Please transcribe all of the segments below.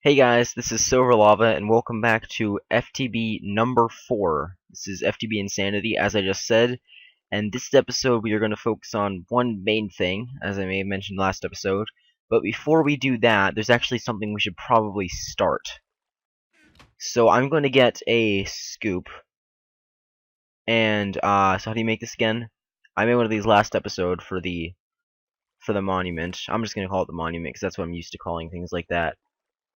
Hey guys, this is silverlava and welcome back to FTB number 4. This is FTB Insanity, as I just said, and this episode we are going to focus on one main thing, as I may have mentioned last episode, but before we do that, there's actually something we should probably start. So I'm going to get a scoop, and so how do you make this again? I made one of these last episode for the monument. I'm just going to call it the monument because that's what I'm used to calling things like that.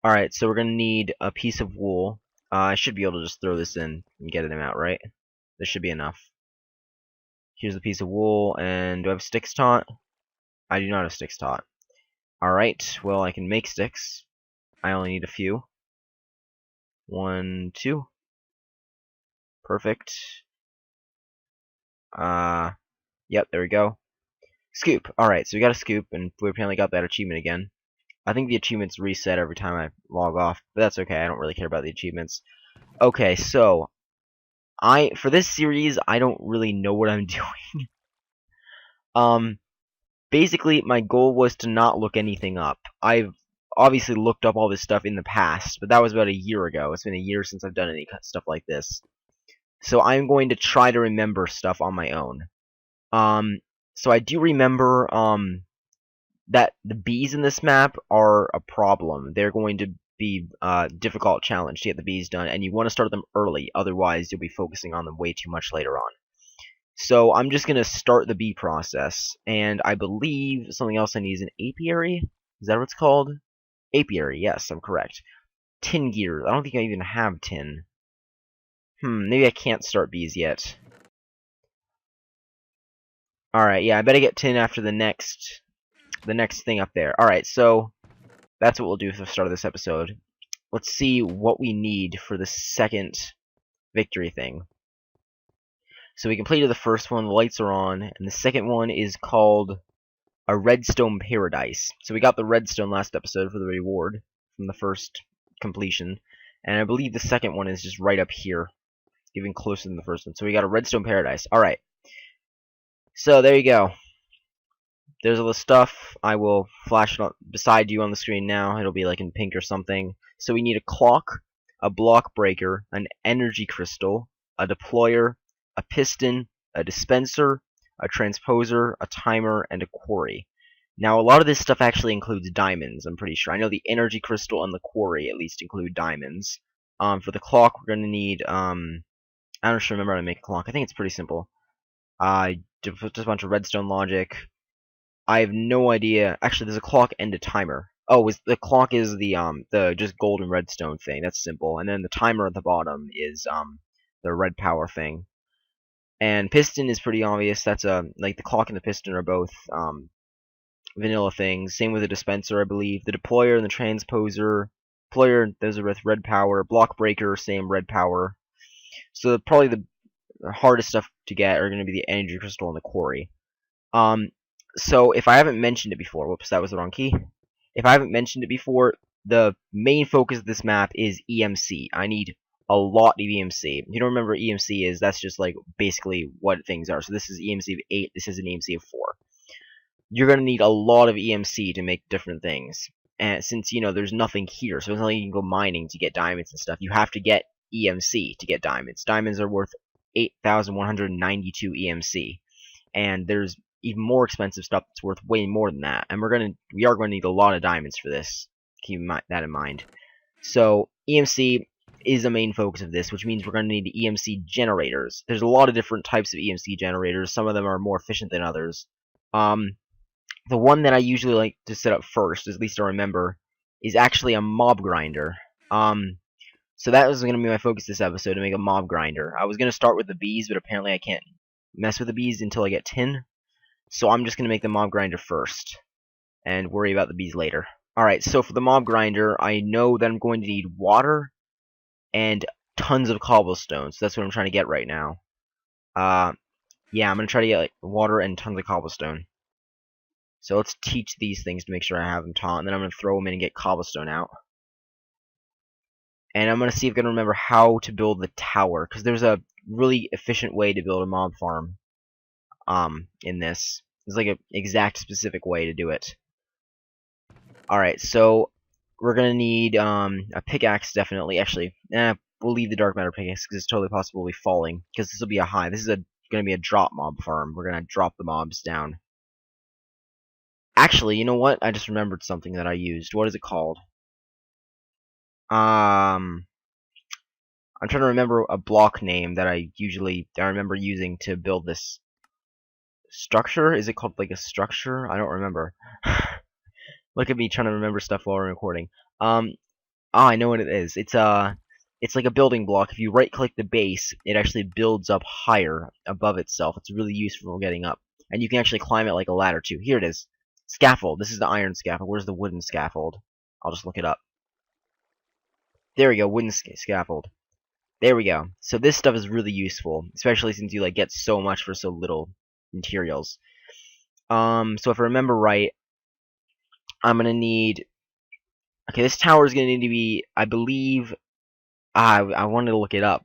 Alright, so we're going to need a piece of wool. I should be able to just throw this in and get them out, right? This should be enough. Here's the piece of wool, and do I have sticks taught? I do not have sticks taught. Alright, well I can make sticks. I only need a few. 1, 2. Perfect. Yep, there we go. Scoop. Alright, so we got a scoop, and we apparently got that achievement again. I think the achievements reset every time I log off, but that's okay, I don't really care about the achievements. Okay, so for this series, I don't really know what I'm doing. Basically, my goal was to not look anything up. I've obviously looked up all this stuff in the past, but that was about a year ago. It's been a year since I've done any stuff like this. So I'm going to try to remember stuff on my own. So I do remember, that the bees in this map are a problem. They're going to be a difficult challenge to get the bees done, and you want to start them early, otherwise you'll be focusing on them way too much later on. So I'm just going to start the bee process, and I believe something else I need is an apiary? Is that what it's called? Apiary, yes, I'm correct. Tin gear. I don't think I even have tin. Maybe I can't start bees yet. Alright, yeah, I better get tin after the next thing up there. Alright, so that's what we'll do for the start of this episode. Let's see what we need for the second victory thing. So we completed the first one, the lights are on, and the second one is called a redstone paradise. So we got the redstone last episode for the reward from the first completion, and I believe the second one is just right up here, even closer than the first one. So we got a redstone paradise. Alright. So there you go. There's all the stuff. I will flash it beside you on the screen now. It'll be like in pink or something. So we need a clock, a block breaker, an energy crystal, a deployer, a piston, a dispenser, a transposer, a timer, and a quarry. Now, a lot of this stuff actually includes diamonds, I'm pretty sure. I know the energy crystal and the quarry at least include diamonds. For the clock, we're going to need, I don't just remember how to make a clock. I think it's pretty simple. Just a bunch of redstone logic. I have no idea. Actually, there's a clock and a timer. Oh, the clock is the just golden redstone thing. That's simple. And then the timer at the bottom is the red power thing. And piston is pretty obvious. That's like the clock and the piston are both vanilla things. Same with the dispenser, I believe. The deployer and the transposer. Deployer, those are with red power. Block breaker, same red power. So probably the hardest stuff to get are going to be the energy crystal and the quarry. So if I haven't mentioned it before, whoops, that was the wrong key. If I haven't mentioned it before, the main focus of this map is EMC. I need a lot of EMC. If you don't remember what EMC is, that's just like basically what things are. So this is EMC of 8, this is an EMC of 4. You're going to need a lot of EMC to make different things. And since, you know, there's nothing here, so it's not like you can go mining to get diamonds and stuff. You have to get EMC to get diamonds. Diamonds are worth 8,192 EMC. And there's even more expensive stuff that's worth way more than that. And we are going to need a lot of diamonds for this. Keep that in mind. So EMC is the main focus of this, which means we're going to need EMC generators. There's a lot of different types of EMC generators. Some of them are more efficient than others. The one that I usually like to set up first, at least I remember, is actually a mob grinder. So that was going to be my focus this episode, to make a mob grinder. I was going to start with the bees, but apparently I can't mess with the bees until I get tin. So I'm just going to make the mob grinder first, and worry about the bees later. Alright, so for the mob grinder, I know that I'm going to need water and tons of cobblestone, so that's what I'm trying to get right now. Yeah, I'm going to try to get like water and tons of cobblestone. So let's teach these things to make sure I have them taught, and then I'm going to throw them in and get cobblestone out. And I'm going to see if I can remember how to build the tower, because there's a really efficient way to build a mob farm. In this. There's like an exact specific way to do it. Alright, so we're gonna need a pickaxe definitely. Actually, we'll leave the dark matter pickaxe because it's totally possible we'll be falling. Because this will be a high. This is gonna be a drop mob farm. We're gonna drop the mobs down. Actually, you know what? I just remembered something that I used. What is it called? I'm trying to remember a block name that I remember using to build this structure. Is it called like a structure? I don't remember. Look at me trying to remember stuff while we're recording. I know what it is. It's like a building block. If you right-click the base, it actually builds up higher above itself. It's really useful getting up, and you can actually climb it like a ladder too. Here it is. Scaffold. This is the iron scaffold. Where's the wooden scaffold? I'll just look it up. There we go. Wooden scaffold. There we go. So this stuff is really useful, especially since you like get so much for so little materials. So if I remember right, I'm gonna need. Okay, this tower is gonna need to be, I believe. I wanted to look it up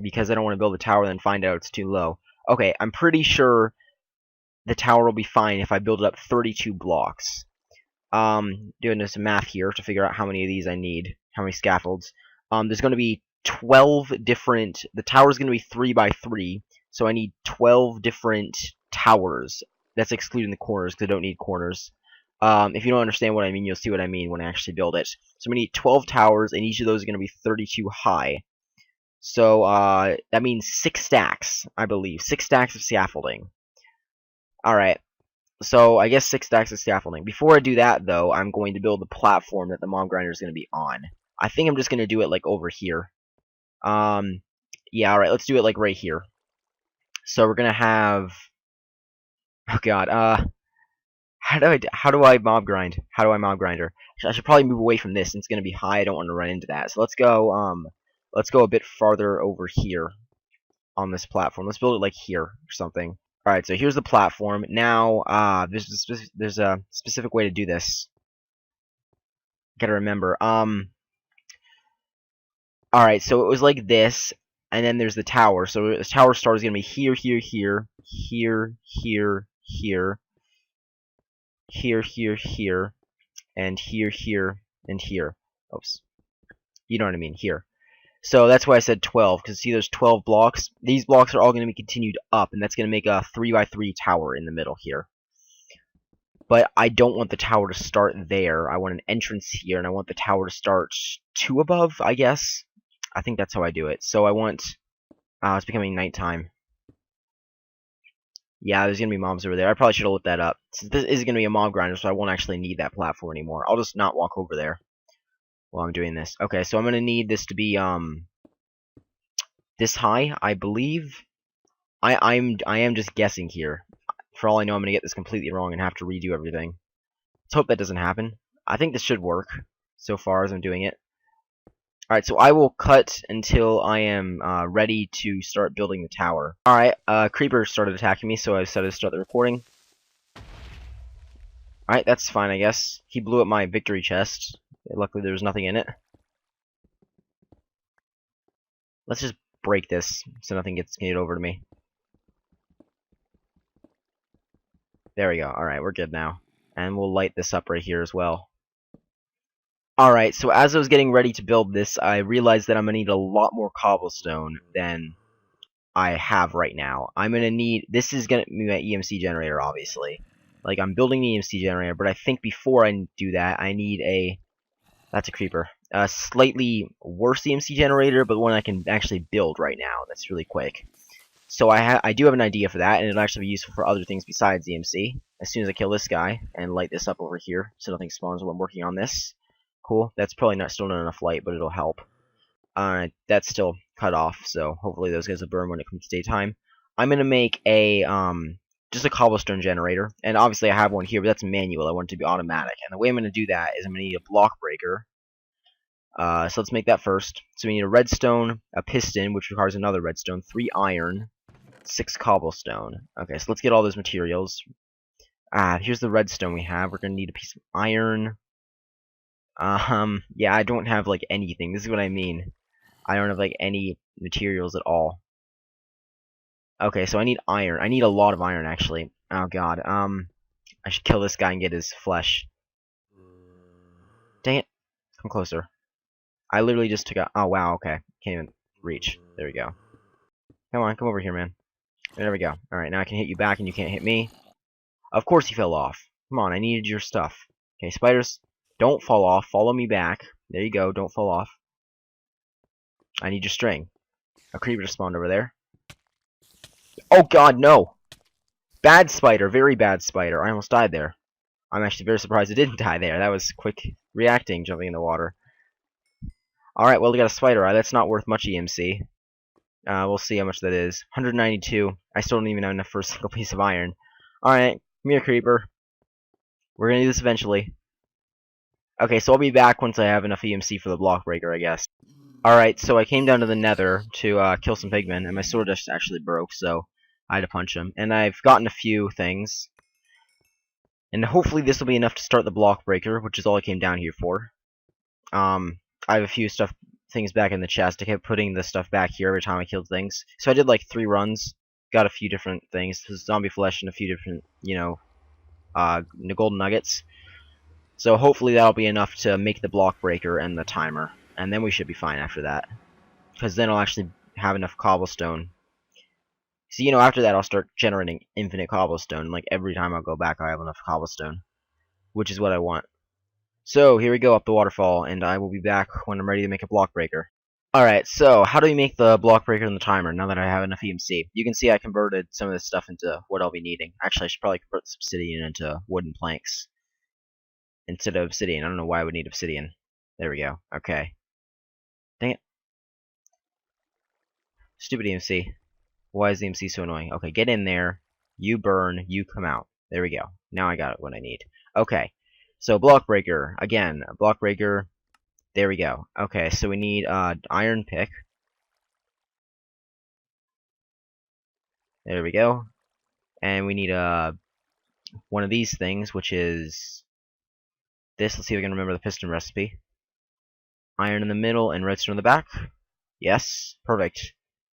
because I don't want to build a tower and then find out it's too low. Okay, I'm pretty sure the tower will be fine if I build it up 32 blocks. Doing some math here to figure out how many of these I need, how many scaffolds. There's going to be 12 different. The tower is going to be 3 by 3, so I need 12 different towers. That's excluding the corners because I don't need corners. If you don't understand what I mean, you'll see what I mean when I actually build it. So we need 12 towers, and each of those is going to be 32 high. So that means 6 stacks, I believe. 6 stacks of scaffolding. Alright. So I guess 6 stacks of scaffolding. Before I do that, though, I'm going to build the platform that the mob grinder is going to be on. I think I'm just going to do it like over here. Yeah, alright, let's do it like right here. So we're going to have... Oh god, how do I mob grind? How do I mob grinder? I should probably move away from this since it's going to be high. I don't want to run into that. So let's go a bit farther over here on this platform. Let's build it like here or something. Alright, so here's the platform. Now, there's a specific way to do this. Gotta remember. Alright, so it was like this, and then there's the tower. So the tower start is gonna be here, here, here, here, here, here, here, here, here, and here, here, and here. Oops. You know what I mean, here. So that's why I said 12, because see there's 12 blocks? These blocks are all going to be continued up, and that's going to make a 3 by 3 tower in the middle here. But I don't want the tower to start there. I want an entrance here, and I want the tower to start 2 above, I guess. I think that's how I do it. So I want... it's becoming nighttime. Yeah, there's going to be mobs over there. I probably should have looked that up. Since this is going to be a mob grinder, so I won't actually need that platform anymore. I'll just not walk over there while I'm doing this. Okay, so I'm going to need this to be, this high, I believe. I am just guessing here. For all I know, I'm going to get this completely wrong and have to redo everything. Let's hope that doesn't happen. I think this should work, so far as I'm doing it. Alright, so I will cut until I am ready to start building the tower. Alright, creeper started attacking me, so I decided to start the recording. Alright, that's fine, I guess. He blew up my victory chest. Luckily, there was nothing in it. Let's just break this so nothing can get over to me. There we go. Alright, we're good now. And we'll light this up right here as well. Alright, so as I was getting ready to build this, I realized that I'm going to need a lot more cobblestone than I have right now. I'm going to need... This is going to be my EMC generator, obviously. Like, I'm building the EMC generator, but I think before I do that, I need a... That's a creeper. A slightly worse EMC generator, but one I can actually build right now. That's really quick. So I do have an idea for that, and it'll actually be useful for other things besides EMC. As soon as I kill this guy and light this up over here, so nothing spawns while I'm working on this. Cool. That's probably still not enough light, but it'll help. That's still cut off, so hopefully those guys will burn when it comes to daytime. I'm gonna make a just a cobblestone generator, and obviously I have one here, but that's manual. I want it to be automatic, and the way I'm gonna do that is I'm gonna need a block breaker. So let's make that first. So we need a redstone, a piston, which requires another redstone, 3 iron, 6 cobblestone. Okay, so let's get all those materials. Here's the redstone we have. We're gonna need a piece of iron. Yeah, I don't have like anything. This is what I mean. I don't have like any materials at all. Okay, so I need iron. I need a lot of iron actually. Oh god. I should kill this guy and get his flesh. Dang it. Come closer. I literally just took out. Oh wow. Okay. Can't even reach. There we go. Come on. Come over here, man. There we go. All right. Now I can hit you back, and you can't hit me. Of course you fell off. Come on. I needed your stuff. Okay, spiders, don't fall off. Follow me back. There you go. Don't fall off. I need your string. A creeper just spawned over there. Oh god, no! Bad spider, very bad spider. I almost died there. I'm actually very surprised it didn't die there. That was quick reacting, jumping in the water. Alright, well, we got a spider eye. That's not worth much EMC. We'll see how much that is. 192. I still don't even have enough for a single piece of iron. Alright, come here, creeper. We're gonna do this eventually. Okay, so I'll be back once I have enough EMC for the block breaker, I guess. Alright, so I came down to the nether to kill some pigmen, and my sword just actually broke, so I had to punch him. And I've gotten a few things. And hopefully this will be enough to start the block breaker, which is all I came down here for. I have a few things back in the chest. I kept putting the stuff back here every time I killed things. So I did like 3 runs, got a few different things, zombie flesh and a few different, golden nuggets. So hopefully that'll be enough to make the block breaker and the timer. And then we should be fine after that. Because then I'll actually have enough cobblestone. So, after that I'll start generating infinite cobblestone. Like, every time I'll go back I have enough cobblestone. Which is what I want. So, here we go up the waterfall, and I will be back when I'm ready to make a block breaker. Alright, so, how do we make the block breaker and the timer now that I have enough EMC? You can see I converted some of this stuff into what I'll be needing. Actually, I should probably convert this obsidian into wooden planks. Instead of obsidian. I don't know why I would need obsidian. There we go. Okay. Dang it. Stupid EMC. Why is the EMC so annoying? Okay, get in there. You burn. You come out. There we go. Now I got what I need. Okay. So, block breaker. Again, block breaker. There we go. Okay, so we need iron pick. There we go. And we need one of these things, which is this. Let's see if I can remember the piston recipe. Iron in the middle and redstone in the back. Yes, perfect.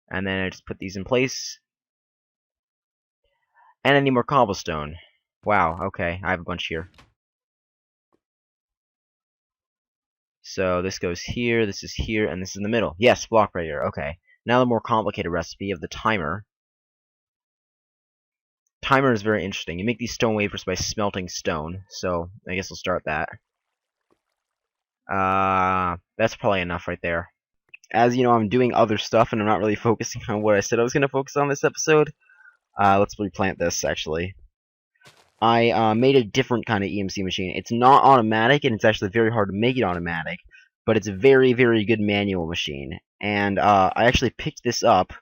And then I just put these in place. And I need more cobblestone. Wow, okay, I have a bunch here. So this goes here, this is here, and this is in the middle. Yes, block breaker, okay. Now the more complicated recipe of the timer. Timer is very interesting. You make these stone wafers by smelting stone, so I guess we'll start that. That's probably enough right there. As you know, I'm doing other stuff, and I'm not really focusing on what I said I was going to focus on this episode. Let's replant this, actually. I made a different kind of EMC machine. It's not automatic, and it's actually very hard to make it automatic, but it's a very, very good manual machine. And I actually picked this up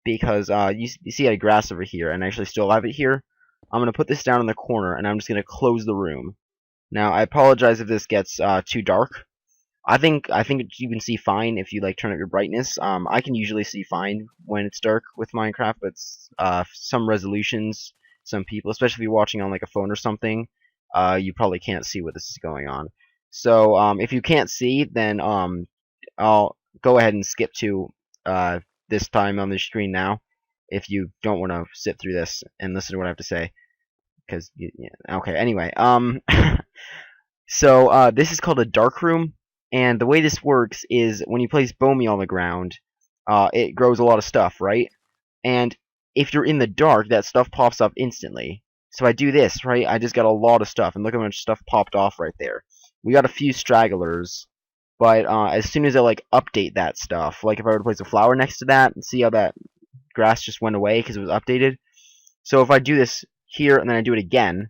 because you see I had grass over here, and I actually still have it here. I'm going to put this down in the corner, and I'm just going to close the room. Now, I apologize if this gets too dark. I think you can see fine if you turn up your brightness. I can usually see fine when it's dark with Minecraft, but some resolutions, some people, especially if you're watching on a phone or something, you probably can't see what this is going on. So if you can't see, then I'll go ahead and skip to this time on the screen now. If you don't want to sit through this and listen to what I have to say, because okay. Anyway, so this is called a dark room. And the way this works is when you place bone meal on the ground, it grows a lot of stuff, right? And if you're in the dark, that stuff pops up instantly. So I do this, right? I just got a lot of stuff, and look how much stuff popped off right there. We got a few stragglers, but as soon as I update that stuff, if I were to place a flower next to that, and see how that grass just went away because it was updated. So if I do this here and then I do it again,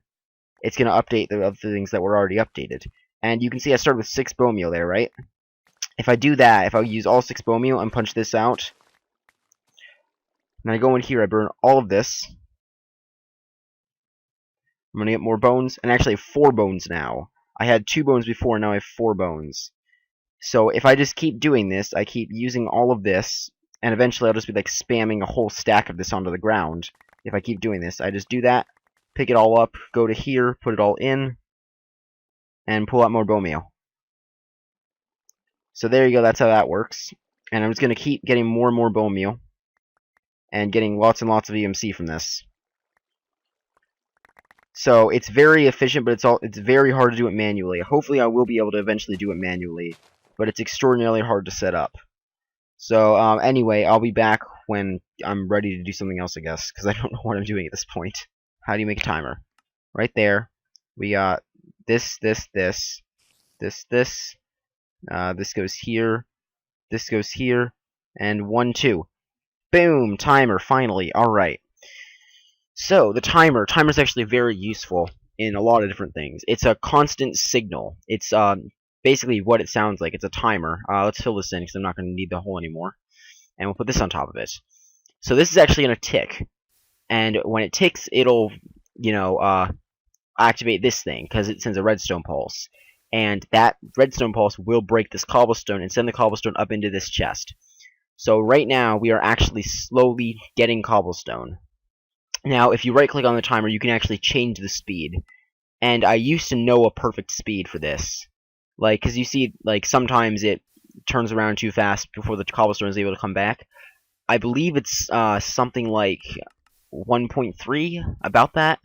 it's going to update the other things that were already updated. And you can see I started with 6 bone meal there, right? If I do that, if I use all 6 bone meal and punch this out, and I go in here, I burn all of this. I'm going to get more bones, and actually I have 4 bones now. I had 2 bones before, now I have 4 bones. So if I just keep doing this, I keep using all of this, and eventually I'll just be spamming a whole stack of this onto the ground. If I keep doing this, I just do that, pick it all up, go to here, put it all in, and pull out more bone meal. So there you go, that's how that works. And I'm just going to keep getting more and more bone meal, and getting lots and lots of EMC from this. So it's very efficient, but it's very hard to do it manually. Hopefully I will be able to eventually do it manually, but it's extraordinarily hard to set up. So anyway, I'll be back when I'm ready to do something else, I guess, because I don't know what I'm doing at this point. How do you make a timer? Right there. We got this, this, this, this, this. This goes here. This goes here. And 1, 2. Boom! Timer, finally. Alright. So, the timer's actually very useful in a lot of different things. It's a constant signal. It's basically what it sounds like. It's a timer. Let's fill this in because I'm not going to need the hole anymore. And we'll put this on top of it. So this is actually going to tick. And when it ticks, it'll, activate this thing because it sends a redstone pulse. And that redstone pulse will break this cobblestone and send the cobblestone up into this chest. So right now, we are actually slowly getting cobblestone. Now, if you right-click on the timer, you can actually change the speed. And I used to know a perfect speed for this. Like, because you see, like, sometimes it turns around too fast before the cobblestone is able to come back. I believe it's something like 1.3, about that.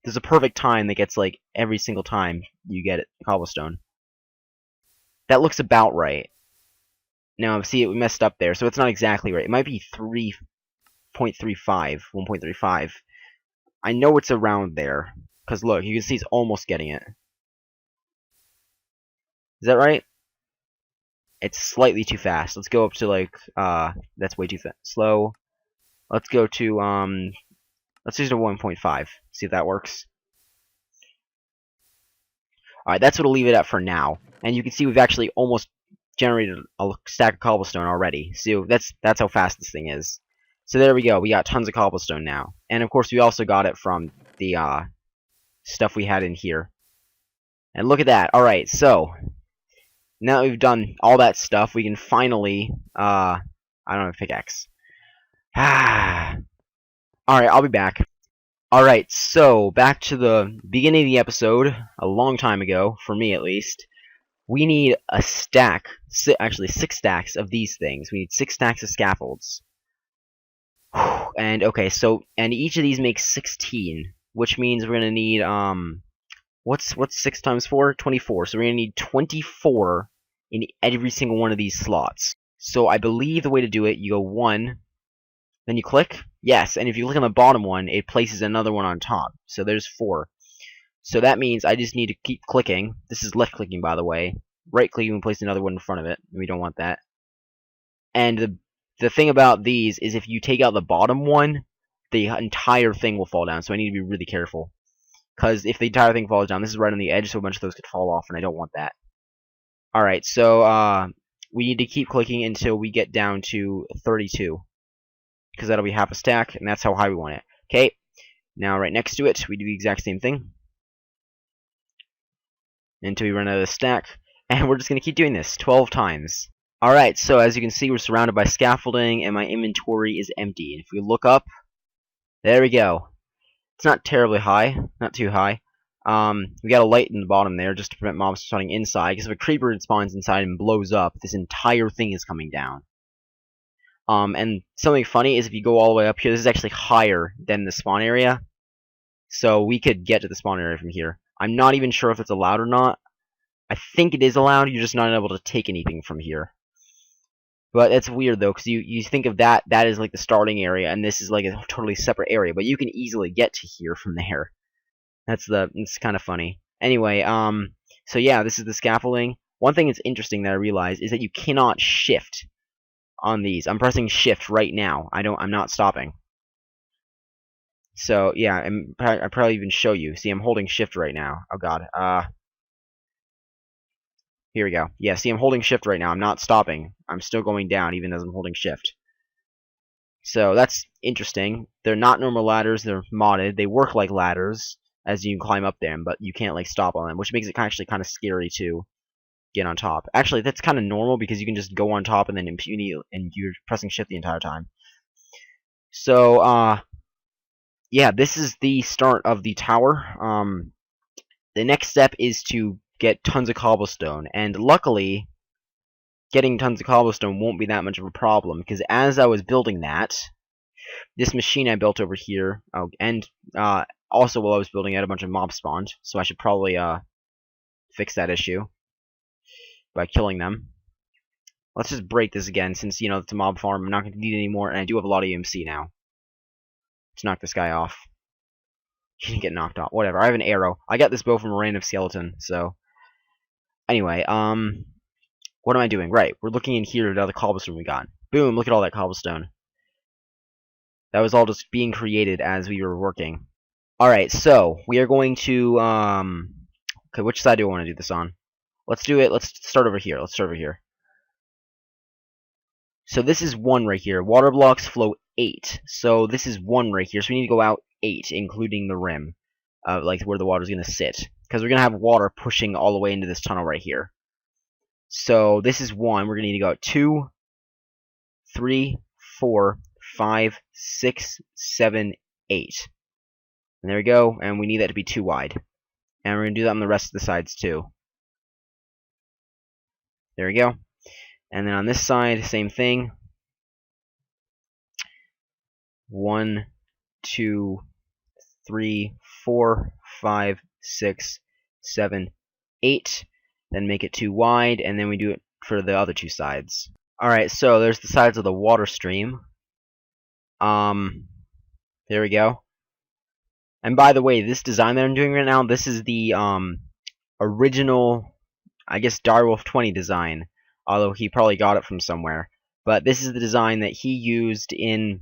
There's a perfect time that gets, like, every single time you get it, cobblestone. That looks about right. Now, see, we messed up there, so it's not exactly right. It might be 3.35, 1.35. I know it's around there, because look, you can see it's almost getting it. Is that right? It's slightly too fast. Let's go up to, like, that's way too slow. Let's go to, let's use a 1.5, see if that works. Alright, that's what we'll leave it at for now. And you can see we've actually almost generated a stack of cobblestone already. So that's how fast this thing is. So there we go. We got tons of cobblestone now. And of course we also got it from the stuff we had in here. And look at that. Alright, so now that we've done all that stuff, we can finally I don't have a pickaxe. Alright, I'll be back. Alright, so back to the beginning of the episode, a long time ago, for me at least. We need a stack, actually 6 stacks of these things. We need 6 stacks of scaffolds. And okay, so and each of these makes 16, which means we're gonna need what's 6 times 4? 24. So we're gonna need 24 in every single one of these slots. So I believe the way to do it, you go 1, then you click, yes, and if you click on the bottom one, it places another one on top. So there's 4. So that means I just need to keep clicking. This is left clicking, by the way. Right clicking and place another one in front of it. We don't want that. And the thing about these is if you take out the bottom one, the entire thing will fall down. So I need to be really careful. Because if the entire thing falls down, this is right on the edge, so a bunch of those could fall off, and I don't want that. Alright, so we need to keep clicking until we get down to 32. Because that'll be half a stack, and that's how high we want it. Okay, now right next to it, we do the exact same thing. Until we run out of the stack. And we're just going to keep doing this 12 times. Alright, so as you can see, we're surrounded by scaffolding, and my inventory is empty. And if we look up, there we go. It's not terribly high, not too high. We got a light in the bottom there, just to prevent mobs from spawning inside, because if a creeper spawns inside and blows up, this entire thing is coming down. And something funny is if you go all the way up here, this is actually higher than the spawn area. So we could get to the spawn area from here. I'm not even sure if it's allowed or not. I think it is allowed, you're just not able to take anything from here. But it's weird though, because you think of that is like the starting area, and this is like a totally separate area, but you can easily get to here from there. It's kind of funny. Anyway, so yeah, this is the scaffolding. One thing that's interesting that I realized is that you cannot shift on these. I'm pressing shift right now. I'm not stopping. So yeah, I probably even show you. See, I'm holding shift right now. Oh god. Here we go. Yeah, see, I'm holding shift right now. I'm not stopping. I'm still going down even as I'm holding shift. So that's interesting. They're not normal ladders. They're modded. They work like ladders as you climb up them, but you can't like stop on them, which makes it actually kind of scary to get on top. Actually, that's kind of normal because you can just go on top and then impunity, and you're pressing shift the entire time. So, yeah, this is the start of the tower. The next step is to get tons of cobblestone, and luckily getting tons of cobblestone won't be that much of a problem, because as I was building that, this machine I built over here, and Also, while I was building, I had a bunch of mobs spawned, so I should probably fix that issue by killing them. Let's just break this again, since, you know, it's a mob farm. I'm not going to need it anymore, and I do have a lot of EMC now. Let's knock this guy off. He didn't get knocked off. Whatever, I have an arrow. I got this bow from a random skeleton, so... Anyway, what am I doing? Right, we're looking in here at all the cobblestone we got. Boom, look at all that cobblestone. That was all just being created as we were working. Alright, so, we are going to, okay, which side do I want to do this on? Let's do it, let's start over here. So this is 1 right here. Water blocks flow 8. So this is 1 right here. So we need to go out 8, including the rim. Like where the water's going to sit. Because we're going to have water pushing all the way into this tunnel right here. So this is 1. We're going to need to go out 2, 3, 4, 5, 6, 7, 8. And there we go. And we need that to be 2 wide. And we're going to do that on the rest of the sides too. There we go. And then on this side, same thing. 1, 2, 3, 4, 5, 6, 7, 8. Then make it 2 wide, and then we do it for the other 2 sides. Alright, so there's the sides of the water stream. There we go. And by the way, this design that I'm doing right now, this is the original, I guess, Direwolf 20 design. Although he probably got it from somewhere. But this is the design that he used in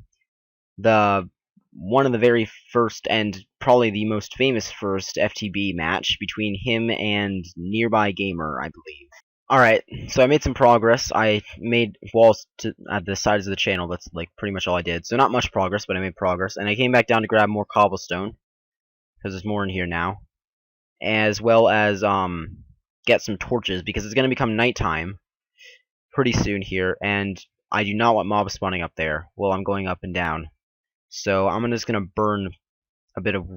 one of the very first and probably the most famous first FTB match between him and Nearby Gamer, I believe. Alright, so I made some progress. I made walls at the sides of the channel. That's like pretty much all I did. So not much progress, but I made progress. And I came back down to grab more cobblestone, because there's more in here now. As well as get some torches, because it's going to become nighttime pretty soon here, and I do not want mobs spawning up there while I'm going up and down. So I'm just gonna burn a bit of,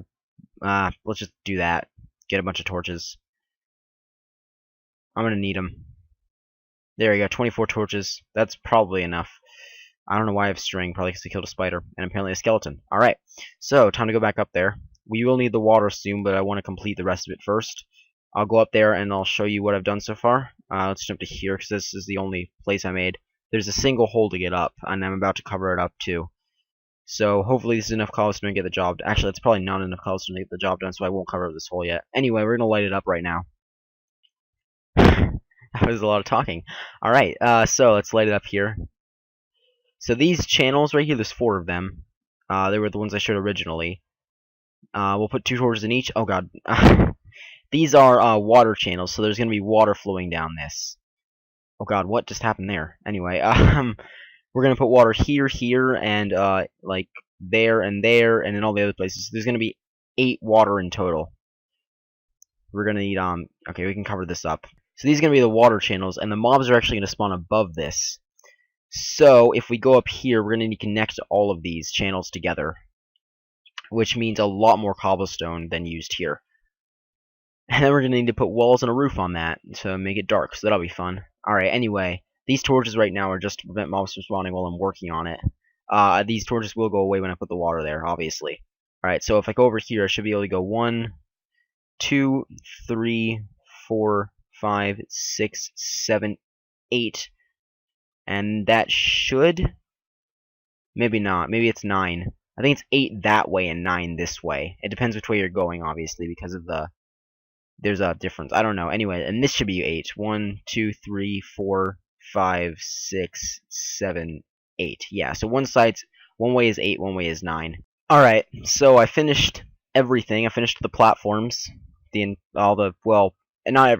let's just do that. Get a bunch of torches. I'm gonna need them. There we go, 24 torches. That's probably enough. I don't know why I have string, probably because we killed a spider, and apparently a skeleton. Alright, so time to go back up there. We will need the water soon, but I want to complete the rest of it first. I'll go up there and I'll show you what I've done so far. Let's jump to here, because this is the only place I made. There's a single hole to get up, and I'm about to cover it up too. So hopefully this is enough cobblestone to get the job done. Actually, it's probably not enough cobblestone to get the job done, so I won't cover up this hole yet. Anyway, we're going to light it up right now. That was a lot of talking. Alright, so let's light it up here. So these channels right here, there's 4 of them. They were the ones I showed originally. We'll put 2 torches in each. Oh god. These are water channels, so there's going to be water flowing down this. Oh god, what just happened there? Anyway, we're going to put water here, here, and like there, and in all the other places. There's going to be 8 water in total. We're going to need, okay, we can cover this up. So these are going to be the water channels, and the mobs are actually going to spawn above this. So if we go up here, we're going to need to connect all of these channels together, which means a lot more cobblestone than used here. And then we're going to need to put walls and a roof on that to make it dark, so that'll be fun. Alright, anyway, these torches right now are just to prevent mobs from spawning while I'm working on it. These torches will go away when I put the water there, obviously. Alright, so if I go over here, I should be able to go 1, 2, 3, 4, 5, 6, 7, 8. And that should... maybe not. Maybe it's 9. I think it's 8 that way and 9 this way. It depends which way you're going, obviously, because of the... there's a difference. I don't know. Anyway, and this should be 8. 1, 2, 3, 4, 5, 6, 7, 8. Yeah, so one way is 8, one way is 9. Alright, so I finished everything. I finished the platforms. Well,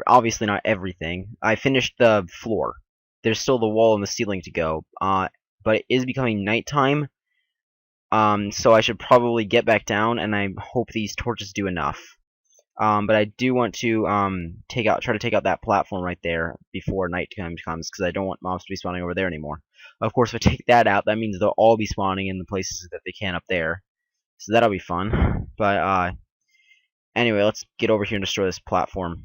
obviously not everything. I finished the floor. There's still the wall and the ceiling to go. But it is becoming nighttime. So I should probably get back down, and I hope these torches do enough. But I do want to try to take out that platform right there before nighttime comes, because I don't want mobs to be spawning over there anymore. Of course, if I take that out, that means they'll all be spawning in the places that they can up there. So that'll be fun. But anyway, let's get over here and destroy this platform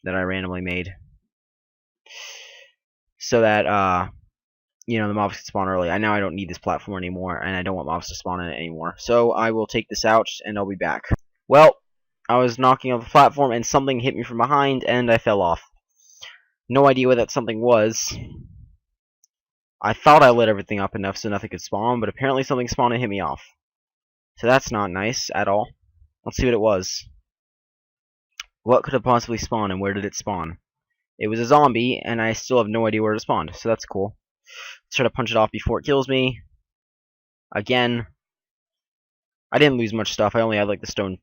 that I randomly made, so that you know, the mobs can spawn early. I don't need this platform anymore, and I don't want mobs to spawn in it anymore. So I will take this out, and I'll be back. Well, I was knocking off the platform and something hit me from behind and I fell off. No idea what that something was. I thought I lit everything up enough so nothing could spawn, but apparently something spawned and hit me off. So that's not nice at all. Let's see what it was. What could have possibly spawned and where did it spawn? It was a zombie and I still have no idea where it spawned, so that's cool. Let's try to punch it off before it kills me. Again. I didn't lose much stuff, I only had like the stone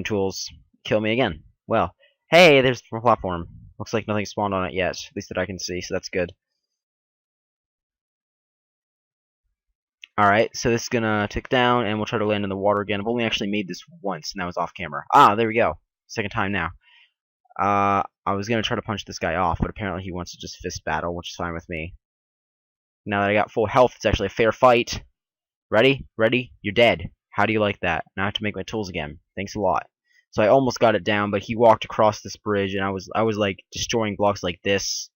tools. Kill me again. Well, hey, there's the platform. Looks like nothing spawned on it yet, at least that I can see, so that's good. Alright, so this is gonna tick down, and we'll try to land in the water again. I've only actually made this once, and that was off camera. Ah, there we go. Second time now. I was gonna try to punch this guy off, but apparently he wants to just fist battle, which is fine with me. Now that I got full health, it's actually a fair fight. Ready? Ready? You're dead. How do you like that? Now I have to make my tools again. Thanks a lot. So I almost got it down, but he walked across this bridge, and I was like destroying blocks like this,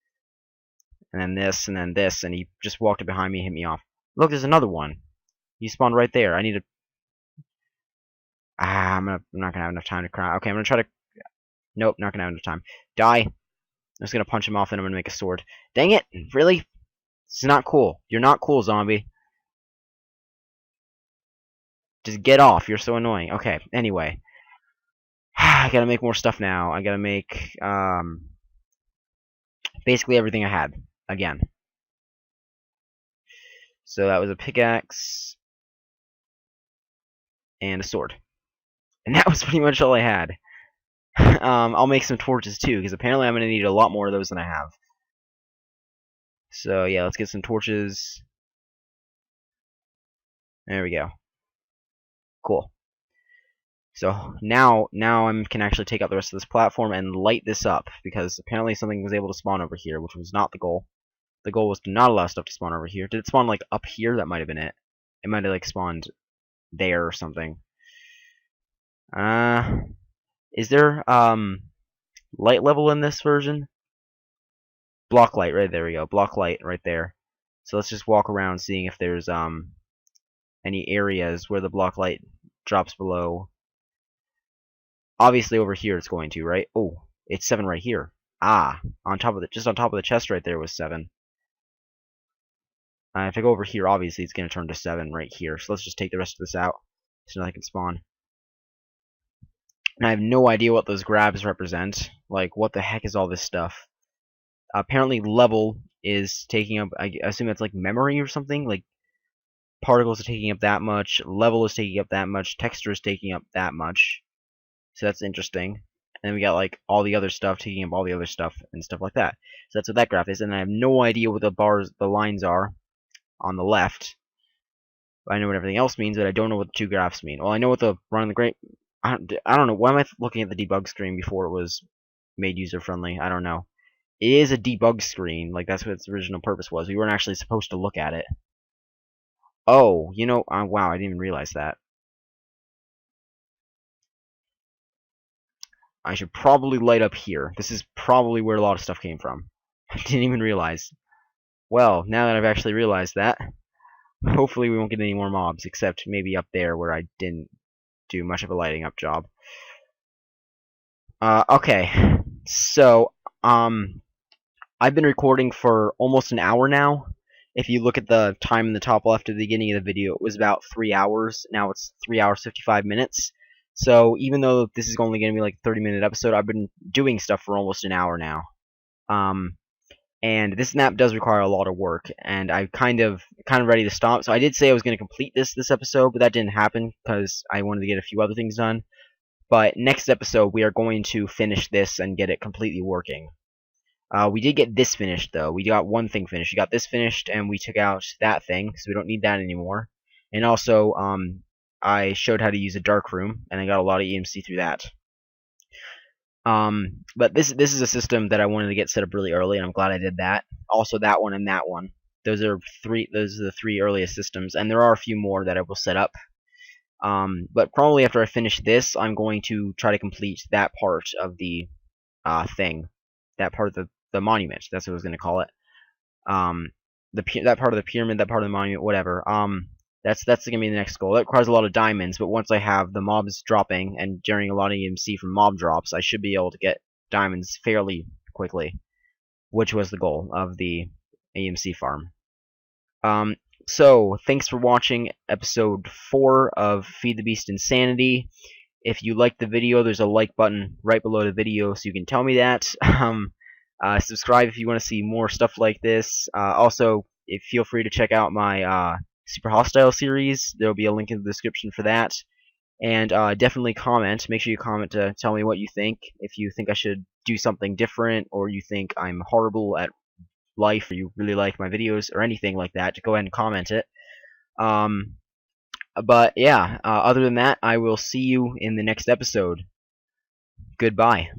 and then this, and then this, and he just walked up behind me and hit me off. Look, there's another one. He spawned right there. I need to. I'm not gonna have enough time to cry. Okay, I'm gonna try to. Nope, not gonna have enough time. Die. I'm just gonna punch him off, and I'm gonna make a sword. Dang it! Really? This is not cool. You're not cool, zombie. Just get off. You're so annoying. Okay. Anyway. I gotta make more stuff now. I gotta make basically everything I had again. So that was a pickaxe and a sword, and that was pretty much all I had. I'll make some torches too, because apparently I'm gonna need a lot more of those than I have. So yeah, let's get some torches. There we go. Cool. So now I can actually take out the rest of this platform and light this up, because apparently something was able to spawn over here, which was not the goal. The goal was to not allow stuff to spawn over here. Did it spawn like up here? That might have been it. It might have like spawned there or something. Is there light level in this version? Block light, right there we go. Block light right there. So let's just walk around seeing if there's any areas where the block light drops below. Obviously over here it's going to, right? Oh, it's 7 right here. Ah, just on top of the chest right there was 7. If I go over here, obviously it's going to turn to 7 right here. So let's just take the rest of this out so that I can spawn. And I have no idea what those grabs represent. Like, what the heck is all this stuff? Apparently level is taking up, I assume that's like memory or something. Like, particles are taking up that much, level is taking up that much, texture is taking up that much. So that's interesting. And then we got like all the other stuff taking up all the other stuff and stuff like that. So that's what that graph is, and I have no idea what the lines are on the left. I know what everything else means, but I don't know what the two graphs mean. Well, I know what the running the great. I don't know. Why am I looking at the debug screen before it was made user friendly? I don't know. It is a debug screen, like that's what its original purpose was. We weren't actually supposed to look at it. Oh, you know, wow, I didn't even realize that. I should probably light up here. This is probably where a lot of stuff came from. I didn't even realize. Well, now that I've actually realized that, hopefully we won't get any more mobs, except maybe up there where I didn't do much of a lighting up job. Okay, so, I've been recording for almost an hour now. If you look at the time in the top left at the beginning of the video, it was about 3 hours. Now it's 3 hours 55 minutes. So even though this is only going to be like a 30-minute episode, I've been doing stuff for almost an hour now. And this map does require a lot of work, and I'm kind of ready to stop. So I did say I was going to complete this episode, but that didn't happen because I wanted to get a few other things done. But next episode, we are going to finish this and get it completely working. We did get this finished, though. We got one thing finished. We got this finished, and we took out that thing, so we don't need that anymore. And also, I showed how to use a dark room, and I got a lot of EMC through that. But this is a system that I wanted to get set up really early, and I'm glad I did that. Also, that one and that one. Those are the 3 earliest systems, and there are a few more that I will set up. But probably after I finish this, I'm going to try to complete that part of the thing, that part of the monument. That's what I was going to call it. That part of the pyramid, that part of the monument, whatever. That's gonna be the next goal. That requires a lot of diamonds, but once I have the mobs dropping and generating a lot of EMC from mob drops, I should be able to get diamonds fairly quickly, which was the goal of the EMC farm. So thanks for watching episode 4 of Feed the Beast Insanity. If you liked the video, there's a like button right below the video, so you can tell me that. Subscribe if you want to see more stuff like this. Also, feel free to check out my Super Hostile series. There will be a link in the description for that. And definitely comment. Make sure you comment to tell me what you think. If you think I should do something different, or you think I'm horrible at life, or you really like my videos, or anything like that, to go ahead and comment it. But yeah, other than that, I will see you in the next episode. Goodbye.